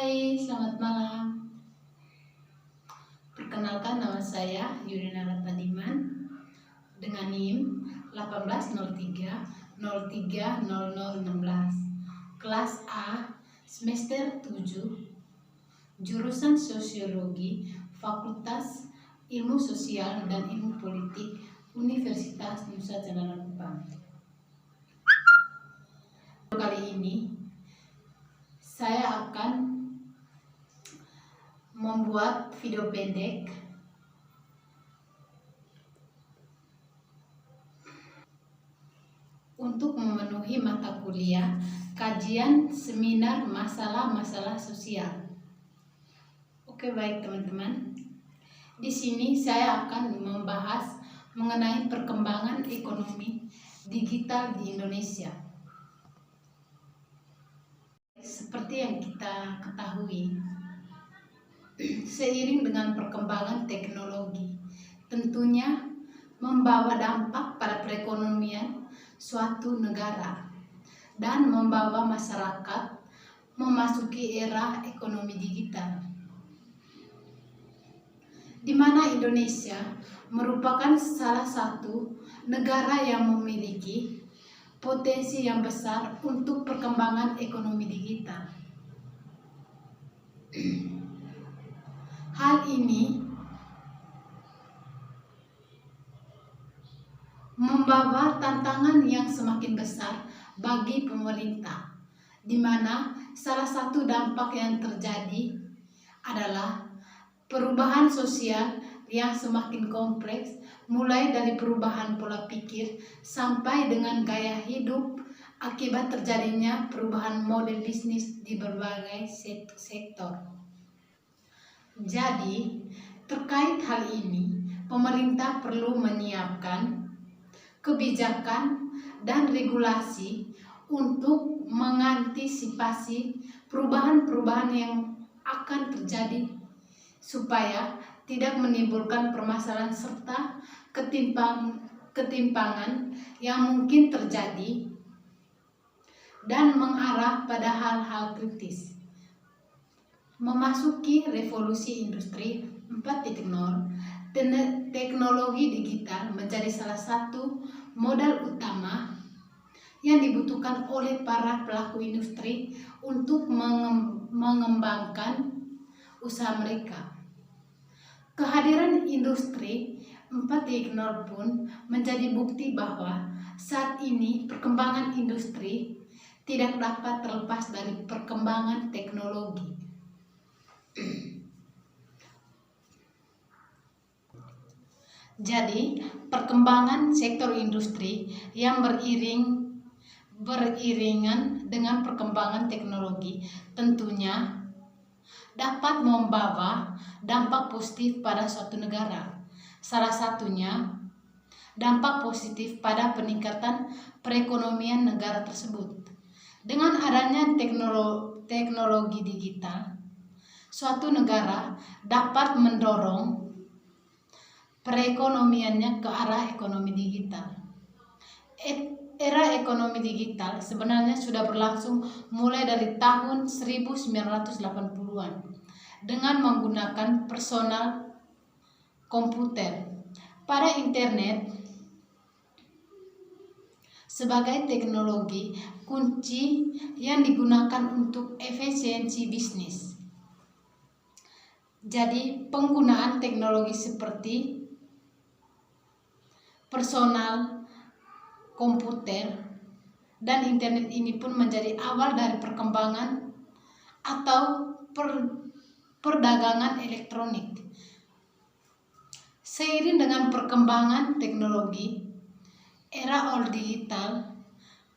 Hai, selamat malam. Perkenalkan, nama saya Yudina Ratadiman dengan NIM 1803030016, kelas A, semester 7, jurusan Sosiologi, Fakultas Ilmu Sosial dan Ilmu Politik, Universitas Nusa Tenggara Kupang. Kali ini saya akan membuat video pendek untuk memenuhi mata kuliah kajian seminar masalah-masalah sosial. Oke, baik teman-teman. Di sini saya akan membahas mengenai perkembangan ekonomi digital di Indonesia. Seperti yang kita ketahui, seiring dengan perkembangan teknologi, tentunya membawa dampak pada perekonomian suatu negara dan membawa masyarakat memasuki era ekonomi digital, di mana Indonesia merupakan salah satu negara yang memiliki potensi yang besar untuk perkembangan ekonomi digital. Hal ini membawa tantangan yang semakin besar bagi pemerintah, di mana salah satu dampak yang terjadi adalah perubahan sosial yang semakin kompleks, mulai dari perubahan pola pikir sampai dengan gaya hidup akibat terjadinya perubahan model bisnis di berbagai sektor. Jadi, terkait hal ini, pemerintah perlu menyiapkan kebijakan dan regulasi untuk mengantisipasi perubahan-perubahan yang akan terjadi supaya tidak menimbulkan permasalahan serta ketimpangan yang mungkin terjadi dan mengarah pada hal-hal kritis. Memasuki revolusi industri 4.0, teknologi digital menjadi salah satu modal utama yang dibutuhkan oleh para pelaku industri untuk mengembangkan usaha mereka. Kehadiran industri 4.0 pun menjadi bukti bahwa saat ini perkembangan industri tidak dapat terlepas dari perkembangan teknologi. Jadi, perkembangan sektor industri yang beriringan dengan perkembangan teknologi tentunya dapat membawa dampak positif pada suatu negara. Salah satunya, dampak positif pada peningkatan perekonomian negara tersebut. Dengan adanya teknologi digital, suatu negara dapat mendorong perekonomiannya ke arah ekonomi digital. Era ekonomi digital sebenarnya sudah berlangsung mulai dari tahun 1980-an dengan menggunakan personal komputer. Pada internet sebagai teknologi kunci yang digunakan untuk efisiensi bisnis. Jadi, penggunaan teknologi seperti personal komputer dan internet ini pun menjadi awal dari perkembangan atau perdagangan elektronik. Seiring dengan perkembangan teknologi, era all digital,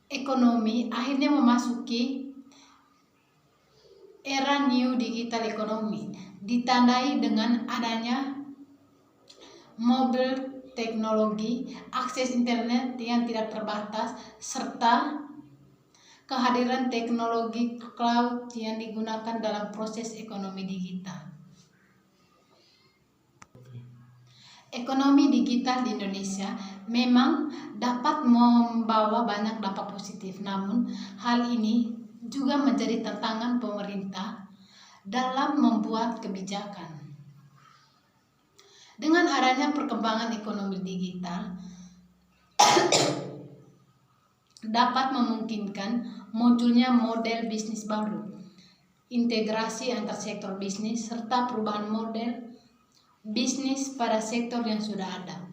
ekonomi akhirnya memasuki era new digital economy, ditandai dengan adanya mobile teknologi, akses internet yang tidak terbatas, serta kehadiran teknologi cloud yang digunakan dalam proses ekonomi digital. Ekonomi digital di Indonesia memang dapat membawa banyak dampak positif, namun hal ini juga menjadi tantangan pemerintah dalam membuat kebijakan. Dengan adanya perkembangan ekonomi digital dapat memungkinkan munculnya model bisnis baru, integrasi antar sektor bisnis, serta perubahan model bisnis pada sektor yang sudah ada.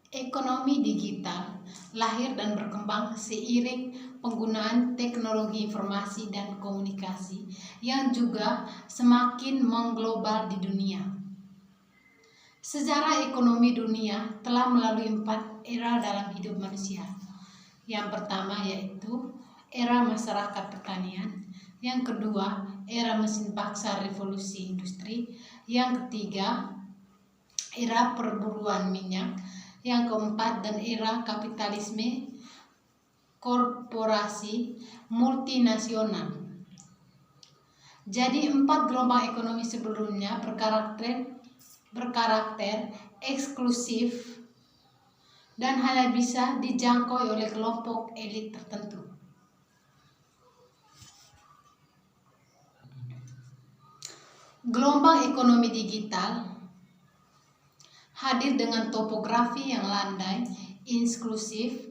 Ekonomi digital lahir dan berkembang seiring penggunaan teknologi informasi dan komunikasi yang juga semakin mengglobal di dunia. Sejarah ekonomi dunia telah melalui 4 era dalam hidup manusia. Yang pertama yaitu era masyarakat pertanian, yang kedua era mesin paksa revolusi industri, yang ketiga era perburuan minyak, yang keempat dan era kapitalisme korporasi multinasional. Jadi 4 gelombang ekonomi sebelumnya berkarakter eksklusif dan hanya bisa dijangkau oleh kelompok elit tertentu. Gelombang ekonomi digital hadir dengan topografi yang landai, inklusif,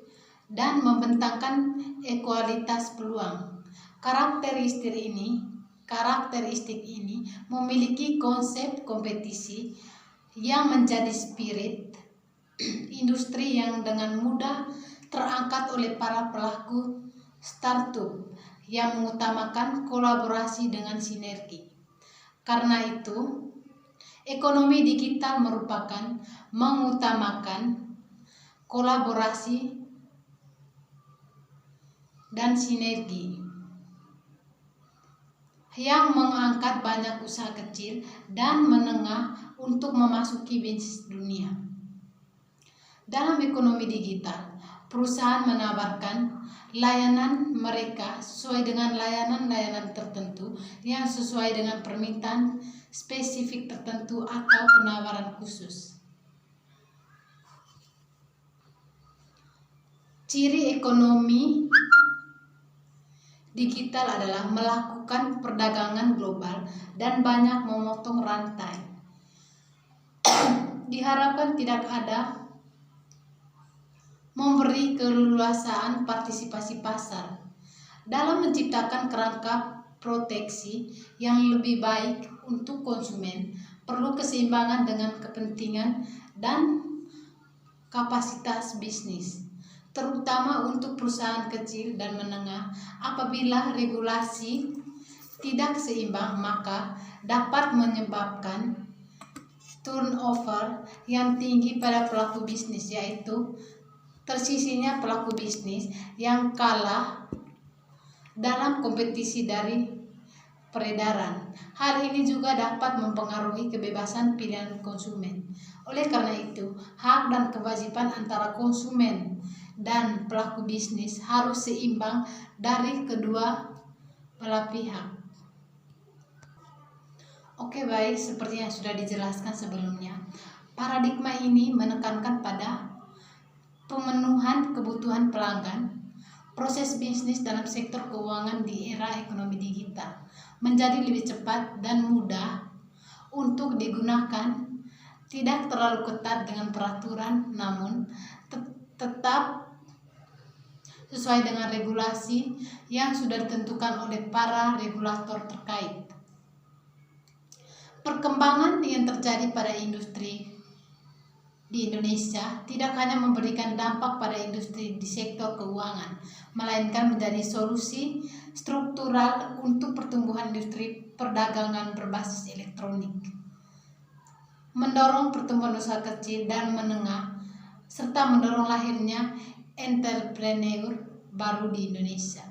dan membentangkan ekualitas peluang. Karakteristik ini memiliki konsep kompetisi yang menjadi spirit industri yang dengan mudah terangkat oleh para pelaku startup yang mengutamakan kolaborasi dengan sinergi. Karena itu, ekonomi digital merupakan mengutamakan kolaborasi dan sinergi yang mengangkat banyak usaha kecil dan menengah untuk memasuki bisnis dunia. Dalam ekonomi digital, perusahaan menawarkan layanan mereka sesuai dengan layanan-layanan tertentu yang sesuai dengan permintaan spesifik tertentu atau penawaran khusus. Ciri ekonomi digital adalah melakukan perdagangan global dan banyak memotong rantai. Diharapkan tidak ada memberi keleluasaan partisipasi pasar dalam menciptakan kerangka proteksi yang lebih baik untuk konsumen. Perlu keseimbangan dengan kepentingan dan kapasitas bisnis, terutama untuk perusahaan kecil dan menengah. Apabila regulasi tidak seimbang, maka dapat menyebabkan turnover yang tinggi pada pelaku bisnis, yaitu tersisinya pelaku bisnis yang kalah dalam kompetisi dari peredaran. Hal ini juga dapat mempengaruhi kebebasan pilihan konsumen. Oleh karena itu, hak dan kewajiban antara konsumen dan pelaku bisnis harus seimbang dari kedua belah pihak. Oke, baik, seperti yang sudah dijelaskan sebelumnya, paradigma ini menekankan pada pemenuhan kebutuhan pelanggan. Proses bisnis dalam sektor keuangan di era ekonomi digital menjadi lebih cepat dan mudah untuk digunakan, tidak terlalu ketat dengan peraturan, namun tetap sesuai dengan regulasi yang sudah ditentukan oleh para regulator terkait. Perkembangan yang terjadi pada industri di Indonesia tidak hanya memberikan dampak pada industri di sektor keuangan, melainkan menjadi solusi struktural untuk pertumbuhan industri perdagangan berbasis elektronik, mendorong pertumbuhan usaha kecil dan menengah, serta mendorong lahirnya entrepreneur baru di Indonesia.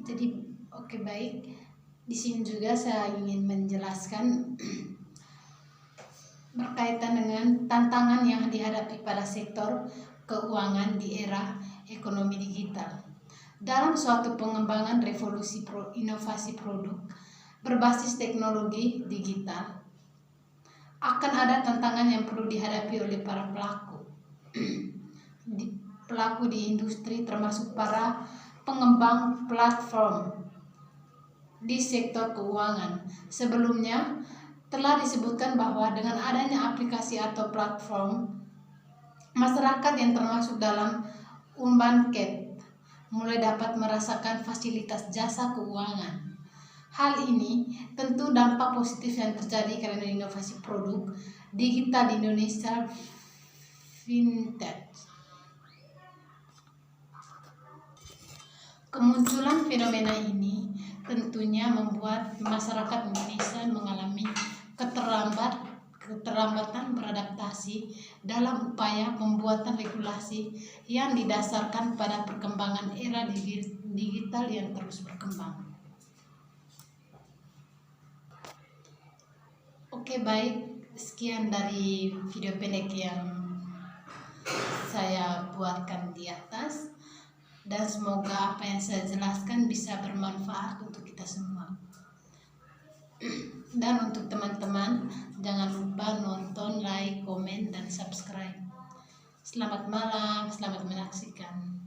Jadi, oke, baik. Di sini juga saya ingin menjelaskan berkaitan dengan tantangan yang dihadapi pada sektor keuangan di era ekonomi digital. Dalam suatu pengembangan revolusi inovasi produk berbasis teknologi digital, akan ada tantangan yang perlu dihadapi oleh para pelaku di industri, termasuk para pengembang platform di sektor keuangan. Sebelumnya telah disebutkan bahwa dengan adanya aplikasi atau platform, masyarakat yang termasuk dalam Unbanked mulai dapat merasakan fasilitas jasa keuangan. Hal ini tentu dampak positif yang terjadi karena inovasi produk digital di Indonesia fintech. Kemunculan fenomena ini tentunya membuat masyarakat Indonesia mengalami keterlambatan beradaptasi dalam upaya pembuatan regulasi yang didasarkan pada perkembangan era digital yang terus berkembang. Oke, baik, sekian dari video pendek yang saya buatkan di atas, dan semoga apa yang saya jelaskan bisa bermanfaat untuk kita semua. Dan untuk teman-teman, jangan lupa nonton, like, komen, dan subscribe. Selamat malam, selamat menyaksikan.